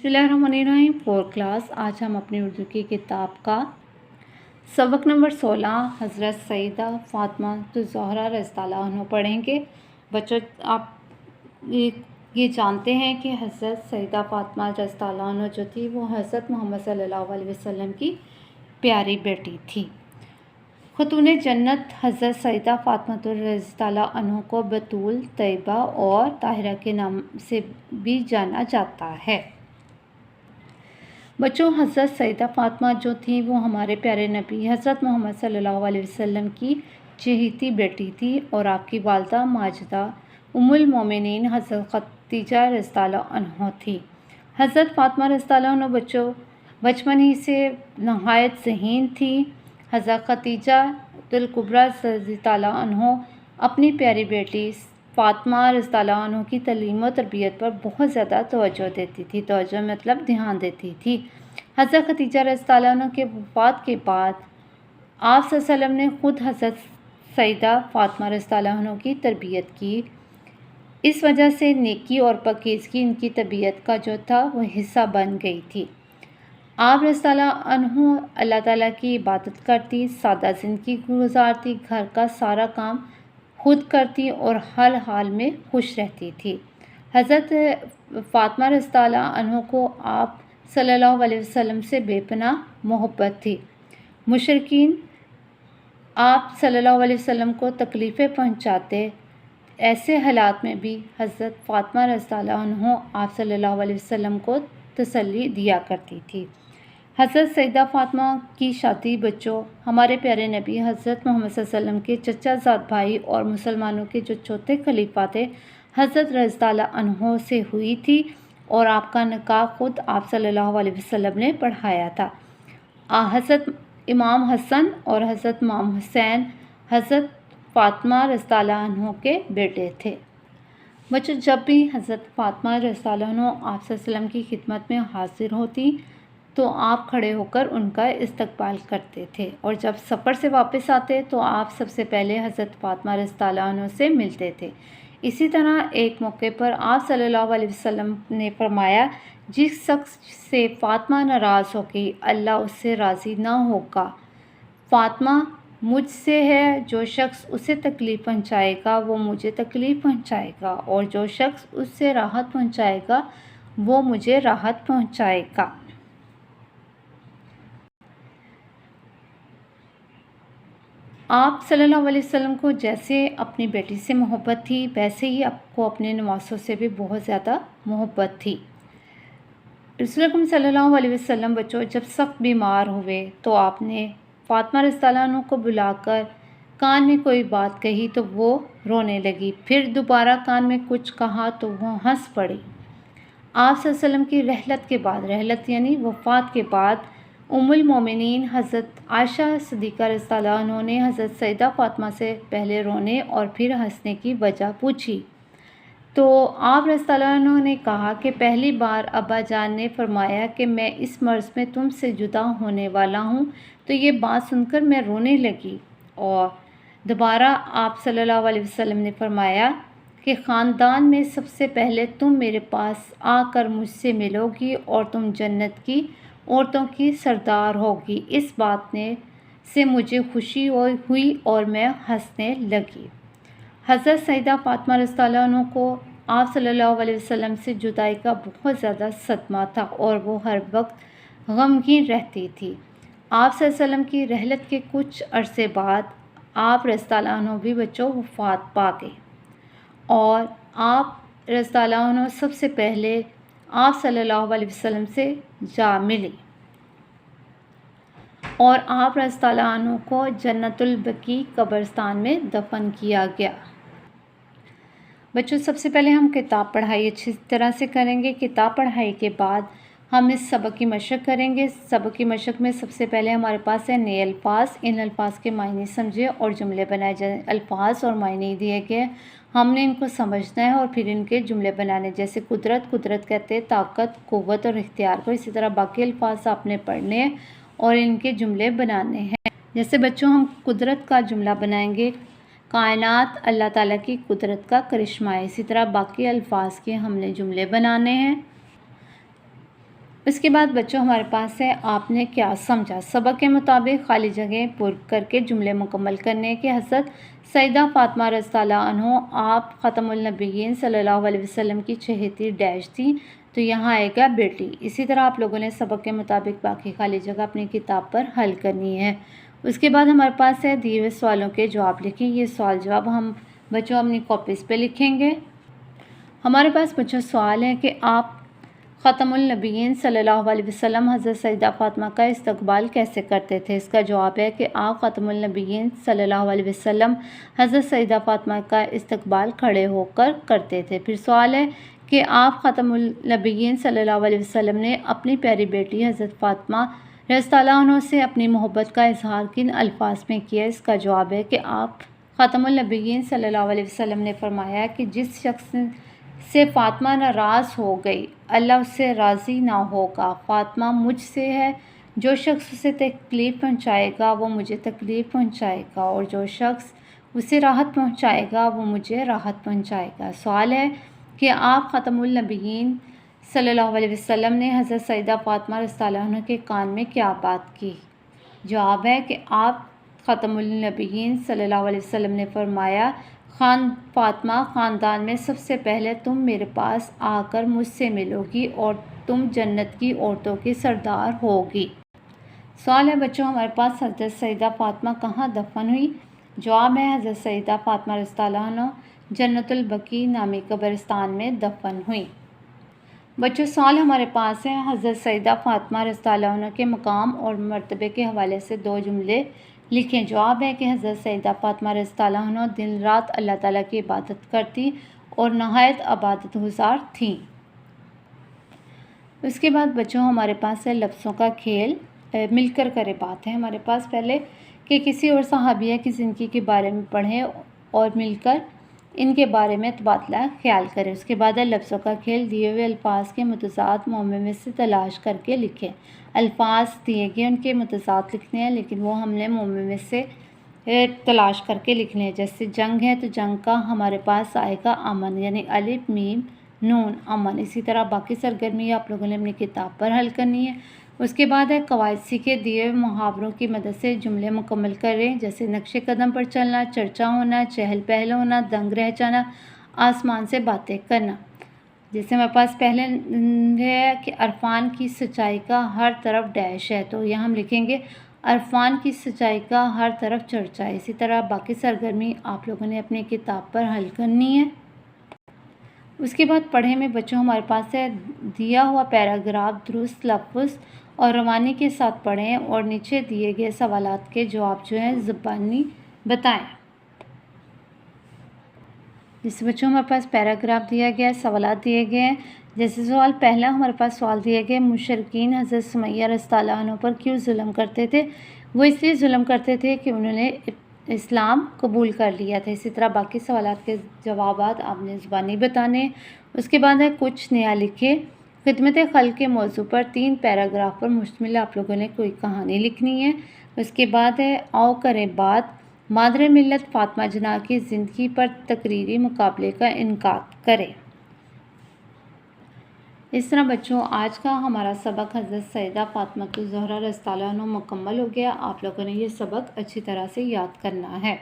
बिस्मिल्लाहिर्रहमानिर्रहीम। 4th class. आज हम अपनी उर्दू की किताब का सबक नंबर 16 हज़रत सईदा फ़ातिमा ज़हरा रज़ियल्लाहु अन्हा पढ़ेंगे। बच्चों, आप ये जानते हैं कि हज़रत सईदा फ़ातिमा रज़ियल्लाहु अन्हा जो थी वो हज़रत मोहम्मद सल्लल्लाहु अलैहि वसल्लम की प्यारी बेटी थी। ख़ुतून जन्नत हज़रत सईदा फ़ातिमा रज़ियल्लाहु अन्हा को बतूल, तैयबा और ताहिरा के नाम से भी जाना जाता है। बच्चों, हज़रत सईदा फ़ातिमा जो थी वो हमारे प्यारे नबी हज़रत मोहम्मद सल्लल्लाहु अलैहि वसल्लम की चहेती बेटी थी और आपकी वालिदा माजिदा उम्मुल मोमिनीन हज़रत खदीजा रज़ियल्लाहु अन्हा थी। हज़रत फ़ातिमा रज़ियल्लाहु अन्हा बच्चों बचपन ही से नहायत ज़हीन थी। हज़रत खदीजा कुबरा रज़ियल्लाहु अन्हा अपनी प्यारी बेटी फ़ातिमा रज़ियल्लाहु अन्हा की तालीम और तरबियत पर बहुत ज़्यादा तवज्जो देती थी। तवज्जो मतलब ध्यान देती थी। हज़रत खदीजा रज़ियल्लाहु अन्हा के वफ़ात के बाद आप सल्लल्लाहु अलैहि वसल्लम ने ख़ुद हज़रत सईदा फ़ातिमा रज़ियल्लाहु अन्हा की तरबियत की। इस वजह से नेकी और पाकीज़गी इनकी तबीयत का जो था वो हिस्सा बन गई थी। आप रज़ियल्लाहु अन्हा अल्लाह ताला की इबादत करती, सादा ज़िंदगी गुजारती, घर का सारा काम खुद करती और हर हाल में खुश रहती थी। हज़रत फ़ातिमा रज़ियल्लाहु अन्हा को आप सल्लल्लाहु अलैहि वसल्लम से बेपनाह मोहब्बत थी। मुशरिकीन आप सल्लल्लाहु अलैहि वसल्लम को तकलीफ़ें पहुंचाते, ऐसे हालात में भी हज़रत फ़ातिमा रज़ियल्लाहु अन्हा आप सल्लल्लाहु अलैहि वसल्लम को तसल्ली दिया करती थी। हज़रत सईदा फ़ातिमा की शादी बच्चों हमारे प्यारे नबी हज़रत मोहम्मद सल्लल्लाहु अलैहि वसल्लम के चचाज़ाद भाई और मुसलमानों के जो चौथे खलीफा थे हज़रत रज़ियल्लाहु अन्हा से हुई थी और आपका निकाह ख़ुद आप सल्लल्लाहु अलैहि वसल्लम ने पढ़ाया था। हज़रत इमाम हसन और हज़रत इमाम हुसैन हज़रत फ़ातिमा रज़ियल्लाहु अन्हा के बेटे थे। बच्चों, जब भी हज़रत फ़ातिमा रज़ियल्लाहु अन्हा आप सल्लल्लाहु अलैहि वसल्लम की खिदमत में हाज़िर होती तो आप खड़े होकर उनका इस्तकबाल करते थे और जब सफ़र से वापस आते तो आप सबसे पहले हज़रत फ़ातिमा रज़ियल्लाहु अन्हा से मिलते थे। इसी तरह एक मौके पर आप सल्लल्लाहु अलैहि वसल्लम ने फरमाया, जिस शख्स से फ़ातिमा नाराज़ होगी अल्लाह उससे राज़ी ना होगा। फ़ातिमा मुझसे है, जो शख्स उसे तकलीफ़ पहुँचाएगा वो मुझे तकलीफ़ पहुँचाएगा और जो शख्स उससे राहत पहुँचाएगा वो मुझे राहत पहुँचाएगा। आप सल्लल्लाहु अलैहि वसल्लम को जैसे अपनी बेटी से मोहब्बत थी वैसे ही आपको अपने नवासों से भी बहुत ज़्यादा मोहब्बत थी। रसूल सल्लल्लाहु अलैहि वसल्लम बच्चों जब सख्त बीमार हुए तो आपने फ़ातिमा रज़ियल्लाहु अन्हा को बुलाकर कान में कोई बात कही तो वो रोने लगी। फिर दोबारा कान में कुछ कहा तो वो हंस पड़ी। आप सल्लल्लाहु अलैहि वसल्लम की रहलत के बाद, रहलत यानी वफ़ात के बाद, उम्मुल मोमिनीन हज़रत आयशा सिद्दीक़ा रज़ियल्लाहु अन्हा ने हज़रत सईदा फ़ातिमा से पहले रोने और फिर हंसने की वजह पूछी तो आप रज़ियल्लाहु अन्हा ने कहा कि पहली बार अब्बा जान ने फरमाया कि मैं इस मर्ज़ में तुमसे जुदा होने वाला हूँ, तो ये बात सुनकर मैं रोने लगी। और दोबारा आप सल्लल्लाहु अलैहि वसल्लम ने फरमाया कि ख़ानदान में सबसे पहले तुम मेरे पास आकर मुझसे मिलोगी और तुम जन्नत की औरतों की सरदार होगी। इस बात ने से मुझे खुशी हुई और मैं हंसने लगी। हज़रत सईदा फ़ातिमा रज़ियल्लाहु अन्हा को आप सल्लल्लाहु अलैहि वसल्लम से जुदाई का बहुत ज़्यादा सदमा था और वो हर वक्त गमगीन रहती थी। आप सल्लल्लाहु अलैहि वसल्लम की रहलत के कुछ अरसे बाद आप रज़ियल्लाहु अन्हा भी बच्चों वफ़ात पा गए और आप रज़ियल्लाहु अन्हा सबसे पहले आप सल्लल्लाहु अलैहि वसल्लम से जा मिली और आप रज़ियल्लाहु अन्हा को जन्नतुल बकी कब्रिस्तान में दफन किया गया। बच्चों, सबसे पहले हम किताब पढ़ाई अच्छी तरह से करेंगे। किताब पढ़ाई के बाद हम इस सबक की मशक करेंगे। सबक की मशक में सबसे पहले हमारे पास है नए अल्फाज। इन अल्फाज के मायने समझे और जुमले बनाए जाए। अल्फाज और मायने दिए गए, हमने इनको समझना है और फिर इनके जुमले बनाने। जैसे कुदरत, कुदरत कहते हैं ताकत, क़ुव्वत और इख्तियार को। इसी तरह बाकी अल्फाज आपने पढ़ने हैं और इनके जुमले बनाने हैं। जैसे बच्चों हम कुदरत का जुमला बनाएंगे, कायनात अल्लाह ताला की कुदरत का करिश्मा है। इसी तरह बाकी अल्फाज के हमने जुमले बनाने हैं। اس کے بعد بچوں ہمارے پاس ہے آپ نے کیا سمجھا۔ سبق کے مطابق خالی جگہ پر کر کے جملے مکمل کرنے کے۔ حضرت سیدہ فاطمہ رضی اللہ عنہ آپ ختم النبیین صلی اللہ علیہ وسلم کی چہیتی ڈیش تھی، تو یہاں آئے گا بیٹی۔ اسی طرح آپ لوگوں نے سبق کے مطابق باقی خالی جگہ اپنی کتاب پر حل کرنی ہے۔ اس کے بعد ہمارے پاس ہے دیے ہوئے سوالوں کے جواب لکھیں۔ یہ سوال جواب ہم بچوں اپنی کاپیز پہ لکھیں گے۔ ہمارے پاس بچوں سوال ہے کہ آپ ختم النبیین صلی اللہ علیہ وسلم حضرت سیدہ فاطمہ کا استقبال کیسے کرتے تھے۔ اس کا جواب ہے کہ آپ ختم النبیین صلی اللہ علیہ وسلم حضرت سیدہ فاطمہ کا استقبال کھڑے ہو کر کرتے تھے۔ پھر سوال ہے کہ آپ ختم النبیین صلی اللہ علیہ وسلم نے اپنی پیاری بیٹی حضرت فاطمہ رضی اللہ عنہ سے اپنی محبت کا اظہار کن الفاظ میں کیا۔ اس کا جواب ہے کہ آپ ختم النبیین صلی اللہ علیہ وسلم نے فرمایا کہ جس شخص سے فاطمہ ناراض ہو گئی اللہ اس سے راضی نہ ہوگا۔ فاطمہ مجھ سے ہے، جو شخص اسے تکلیف پہنچائے گا وہ مجھے تکلیف پہنچائے گا، اور جو شخص اسے راحت پہنچائے گا وہ مجھے راحت پہنچائے گا۔ سوال ہے کہ آپ ختم النبیین صلی اللہ علیہ وسلم نے حضرت سیدہ فاطمہ رضی اللہ عنہ کے کان میں کیا بات کی۔ جواب ہے کہ آپ ختم النبیین صلی اللہ علیہ وسلم نے فرمایا فاطمہ خاندان میں سب سے پہلے تم میرے پاس آ کر مجھ سے ملو گی اور تم جنت کی عورتوں کی سردار ہوگی۔ سوال ہے بچوں ہمارے پاس حضرت سیدہ فاطمہ کہاں دفن ہوئی۔ جواب ہے حضرت سیدہ فاطمہ رضی اللہ عنہ جنت البقیع نامی قبرستان میں دفن ہوئی۔ بچوں سوال ہمارے پاس ہے حضرت سیدہ فاطمہ رضی اللہ عنہ کے مقام اور مرتبے کے حوالے سے 2 جملے لکھیں۔ جواب ہے کہ حضرت سیدہ فاطمہ رضی اللہ عنہ دن رات اللہ تعالیٰ کی عبادت کرتی اور نہایت عبادت گزار تھیں۔ اس کے بعد بچوں ہمارے پاس ہے لفظوں کا کھیل، مل کر کرے بات ہے۔ ہمارے پاس پہلے کہ کسی اور صحابیہ کی زندگی کے بارے میں پڑھیں اور مل کر ان کے بارے میں تبادلہ خیال کریں۔ اس کے بعد ہے لفظوں کا کھیل، دیے ہوئے الفاظ کے متضاد معمے میں سے تلاش کر کے لکھیں۔ الفاظ دیے گئے ان کے متضاد لکھنے ہیں، لیکن وہ ہم نے معمے میں سے تلاش کر کے لکھنے ہیں۔ جیسے جنگ ہے تو جنگ کا ہمارے پاس آئے گا امن، یعنی الف میم نون امن۔ اسی طرح باقی سرگرمی آپ لوگوں نے اپنی کتاب پر حل کرنی ہے۔ اس کے بعد ہے قواعد سیکھے، دیے ہوئے محاوروں کی مدد سے جملے مکمل کریں۔ جیسے نقش قدم پر چلنا، چرچا ہونا، چہل پہل ہونا، دنگ رہ جانا، آسمان سے باتیں کرنا۔ جیسے ہمارے پاس پہلے ہے کہ عرفان کی سچائی کا ہر طرف ڈیش ہے، تو یہاں ہم لکھیں گے عرفان کی سچائی کا ہر طرف چرچا ہے۔ اسی طرح باقی سرگرمی آپ لوگوں نے اپنی کتاب پر حل کرنی ہے۔ اس کے بعد پڑھے میں بچوں ہمارے پاس ہے دیا ہوا پیراگراف درست لفظ اور روانی کے ساتھ پڑھیں اور نیچے دیے گئے سوالات کے جواب جو ہیں زبانی بتائیں۔ جیسے بچوں ہمارے پاس پیراگراف دیا گیا ہے، سوالات دیے گئے ہیں۔ جیسے سوال پہلا ہمارے پاس سوال دیے گئے، مشرکین حضرت سمیہ رضی اللہ عنہ پر کیوں ظلم کرتے تھے؟ وہ اس لیے ظلم کرتے تھے کہ انہوں نے اسلام قبول کر لیا تھا۔ اسی طرح باقی سوالات کے جوابات آپ نے زبانی بتانے۔ اس کے بعد ہے کچھ نیا لکھے، خدمت خلق کے موضوع پر 3 پیراگراف پر مشتمل آپ لوگوں نے کوئی کہانی لکھنی ہے۔ اس کے بعد ہے آؤ کریں بات، مادر ملت فاطمہ جناح کی زندگی پر تقریری مقابلے کا انعقاد کریں۔ اس طرح بچوں آج کا ہمارا سبق حضرت سیدہ فاطمہ الزہرا رضی اللہ عنہ مکمل ہو گیا۔ آپ لوگوں نے یہ سبق اچھی طرح سے یاد کرنا ہے۔